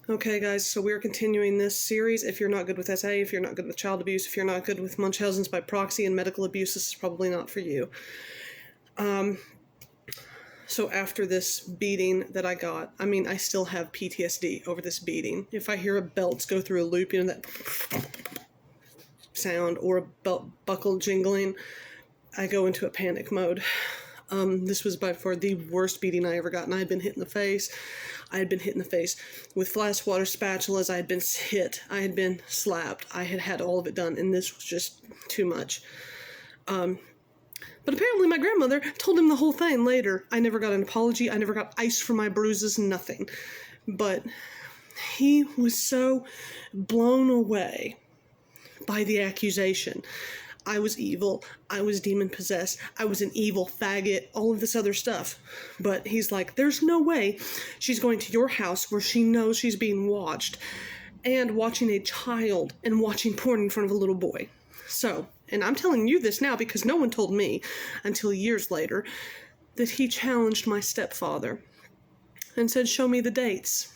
Okay, guys, so we're continuing this series. If you're not good with SA, if you're not good with child abuse, if you're not good with Munchausen's by proxy and medical abuse, this is probably not for you. So after this beating that I got, I still have PTSD over this beating. If I hear a belt go through a loop, that sound, or a belt buckle jingling, I go into a panic mode. This was by far the worst beating I ever got, and I had been hit in the face. I had been hit in the face with flash water spatulas. I had been hit. I had been slapped. I had had all of it done, and this was just too much. But apparently my grandmother told him the whole thing later. I never got an apology. I never got ice for my bruises, nothing. But he was so blown away by the accusation. I was evil, I was demon-possessed, I was an evil faggot, all of this other stuff. But he's like, there's no way she's going to your house where she knows she's being watched, and watching a child and watching porn in front of a little boy. So, and I'm telling you this now because no one told me until years later, that he challenged my stepfather and said, show me the dates.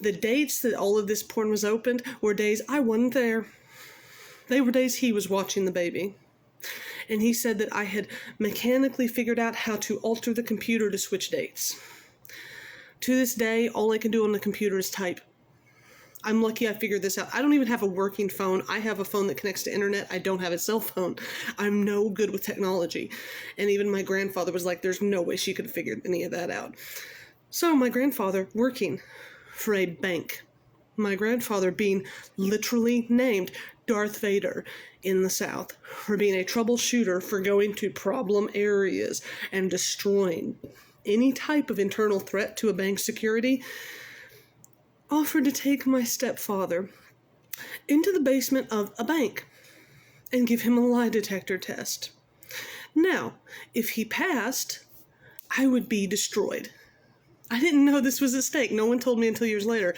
The dates that all of this porn was opened were days I wasn't there. They were days he was watching the baby. And he said that I had mechanically figured out how to alter the computer to switch dates. To this day, all I can do on the computer is type. I'm lucky I figured this out. I don't even have a working phone. I have a phone that connects to internet. I don't have a cell phone. I'm no good with technology. And even my grandfather was like, there's no way she could have figured any of that out. So my grandfather working for a bank. My grandfather being literally named Darth Vader in the South for being a troubleshooter, for going to problem areas and destroying any type of internal threat to a bank's security, offered to take my stepfather into the basement of a bank and give him a lie detector test. Now, if he passed, I would be destroyed. I didn't know this was at stake. No one told me until years later.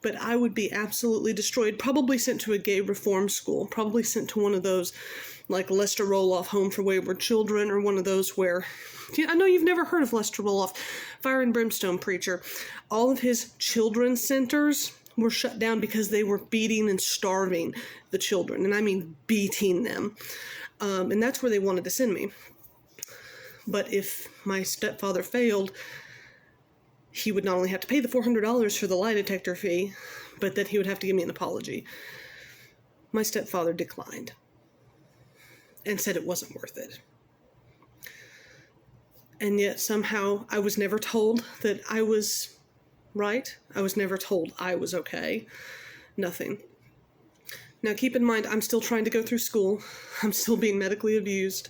But I would be absolutely destroyed, probably sent to a gay reform school, probably sent to one of those, like Lester Roloff Home for Wayward Children, or one of those where, I know you've never heard of Lester Roloff, Fire and Brimstone preacher. All of his children's centers were shut down because they were beating and starving the children, and I mean beating them. And that's where they wanted to send me. But if my stepfather failed, he would not only have to pay the $400 for the lie detector fee, but that he would have to give me an apology. My stepfather declined and said it wasn't worth it. And yet somehow I was never told that I was right. I was never told I was okay. Nothing. Now keep in mind, I'm still trying to go through school. I'm still being medically abused.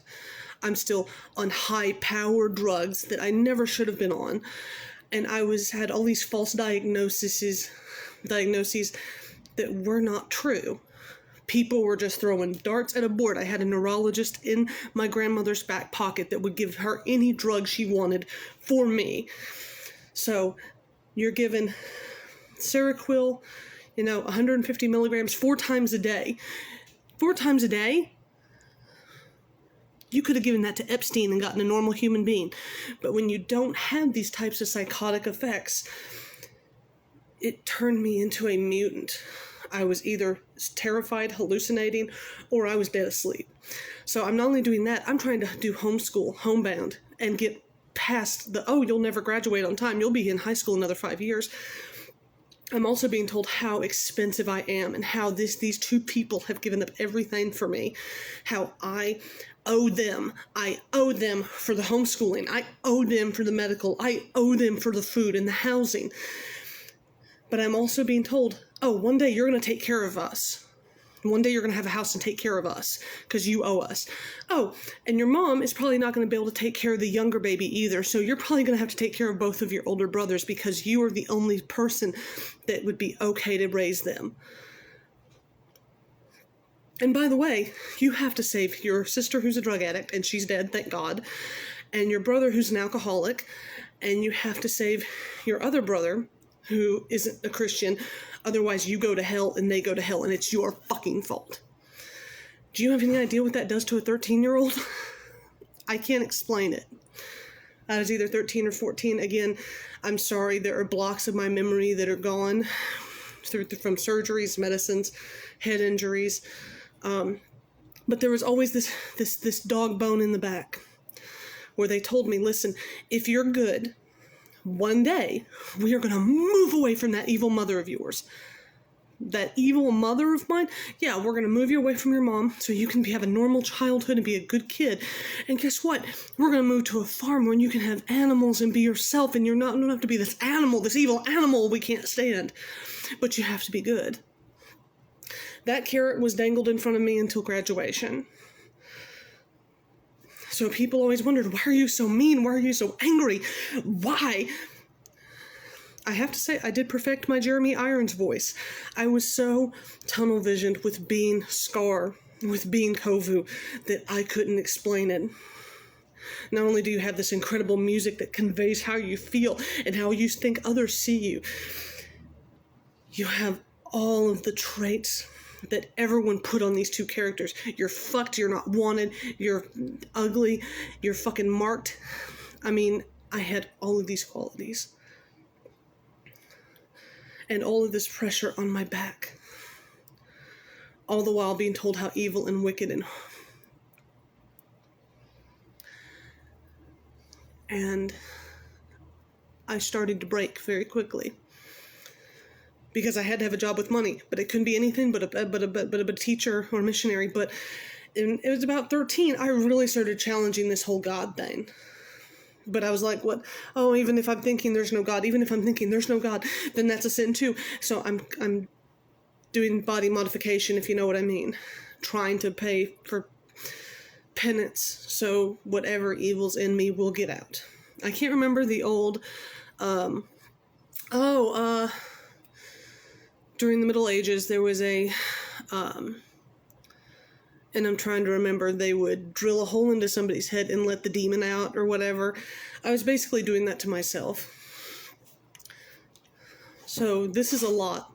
I'm still on high-powered drugs that I never should have been on. And I had all these false diagnoses that were not true. People were just throwing darts at a board. I had a neurologist in my grandmother's back pocket that would give her any drug she wanted for me. So you're given Seroquel, 150 milligrams 4 times a day. 4 times a day? You could have given that to Epstein and gotten a normal human being. But when you don't have these types of psychotic effects, it turned me into a mutant. I was either terrified, hallucinating, or I was dead asleep. So I'm not only doing that, I'm trying to do homeschool, homebound, and get past the, you'll never graduate on time. You'll be in high school another 5 years. I'm also being told how expensive I am and how these 2 people have given up everything for me. How I owe them. I owe them for the homeschooling. I owe them for the medical. I owe them for the food and the housing. But I'm also being told, one day you're going to take care of us. One day you're going to have a house and take care of us because you owe us. And your mom is probably not going to be able to take care of the younger baby either. So you're probably going to have to take care of both of your older brothers because you are the only person that would be okay to raise them. And by the way, you have to save your sister who's a drug addict, and she's dead, thank God, and your brother who's an alcoholic, and you have to save your other brother who isn't a Christian. Otherwise, you go to hell and they go to hell, and it's your fucking fault. Do you have any idea what that does to a 13-year-old? I can't explain it. I was either 13 or 14. Again, I'm sorry, there are blocks of my memory that are gone from surgeries, medicines, head injuries. But there was always this dog bone in the back where they told me, listen, if you're good, one day we are going to move away from that evil mother of yours. That evil mother of mine, yeah, we're going to move you away from your mom so you can have a normal childhood and be a good kid. And guess what? We're going to move to a farm where you can have animals and be yourself, and you don't have to be this animal, this evil animal we can't stand. But you have to be good. That carrot was dangled in front of me until graduation. So people always wondered, why are you so mean? Why are you so angry? Why? I have to say, I did perfect my Jeremy Irons voice. I was so tunnel visioned with being Scar, with being Kovu, that I couldn't explain it. Not only do you have this incredible music that conveys how you feel and how you think others see you, you have all of the traits that everyone put on these two characters. You're fucked, you're not wanted, you're ugly, you're fucking marked. I mean, I had all of these qualities. And all of this pressure on my back. All the while being told how evil and wicked and I started to break very quickly. Because I had to have a job with money, but it couldn't be anything but a teacher or a missionary. But it was about 13, I really started challenging this whole God thing. But I was like, what? Oh, even if I'm thinking there's no God, even if I'm thinking there's no God, then that's a sin too. So I'm doing body modification, if you know what I mean. Trying to pay for penance so whatever evil's in me will get out. I can't remember the old, during the Middle Ages, there was a, and I'm trying to remember, they would drill a hole into somebody's head and let the demon out or whatever. I was basically doing that to myself. So this is a lot.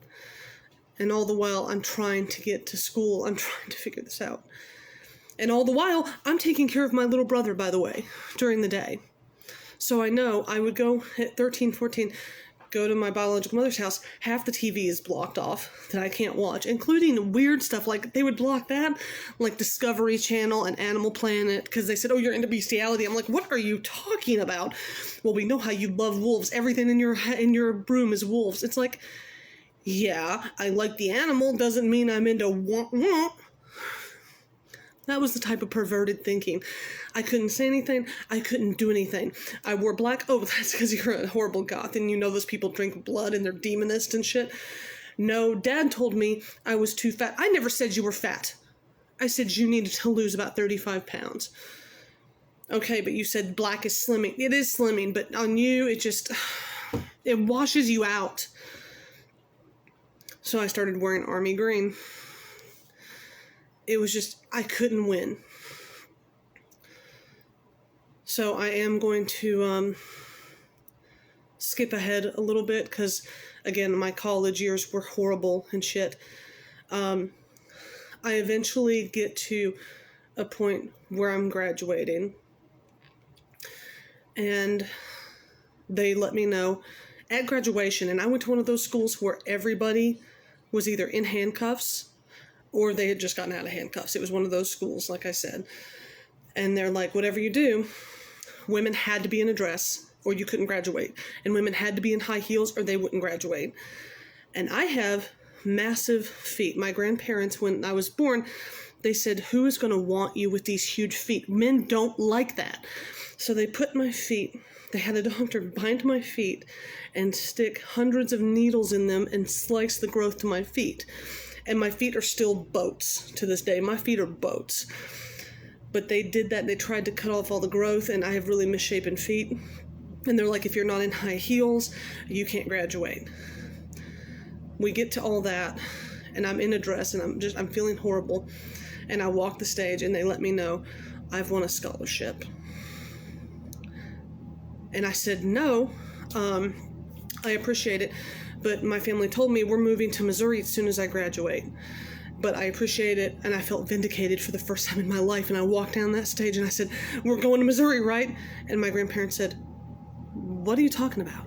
And all the while, I'm trying to get to school. I'm trying to figure this out. And all the while, I'm taking care of my little brother, by the way, during the day. So I know I would go at 13, 14, go to my biological mother's house, half the TV is blocked off that I can't watch, including weird stuff, like they would block that, like Discovery Channel and Animal Planet, because they said, oh, you're into bestiality. I'm like, what are you talking about? Well, we know how you love wolves. Everything in your room is wolves. It's like, yeah, I like the animal, doesn't mean I'm into womp. That was the type of perverted thinking. I couldn't say anything. I couldn't do anything. I wore black. Oh, that's because you're a horrible goth and you know those people drink blood and they're demonist and shit. No, Dad told me I was too fat. I never said you were fat. I said you needed to lose about 35 pounds. Okay, but you said black is slimming. It is slimming, but on you, it washes you out. So I started wearing army green. It was just, I couldn't win. So I am going to skip ahead a little bit because, again, my college years were horrible and shit. I eventually get to a point where I'm graduating. And they let me know at graduation, and I went to one of those schools where everybody was either in handcuffs or they had just gotten out of handcuffs. It was one of those schools, like I said. And they're like, whatever you do, women had to be in a dress or you couldn't graduate. And women had to be in high heels or they wouldn't graduate. And I have massive feet. My grandparents, when I was born, they said, who is going to want you with these huge feet? Men don't like that. So they put my feet, they had a doctor bind my feet and stick hundreds of needles in them and slice the growth to my feet. And my feet are still boats to this day. My feet are boats. But they did that. They tried to cut off all the growth, and I have really misshapen feet. And they're like, if you're not in high heels, you can't graduate. We get to all that, and I'm in a dress, and I'm feeling horrible. And I walk the stage, and they let me know I've won a scholarship. And I said, no, I appreciate it. But my family told me we're moving to Missouri as soon as I graduate. but I appreciate it, and I felt vindicated for the first time in my life. And I walked down that stage and I said, "We're going to Missouri, right?" And my grandparents said, "What are you talking about?"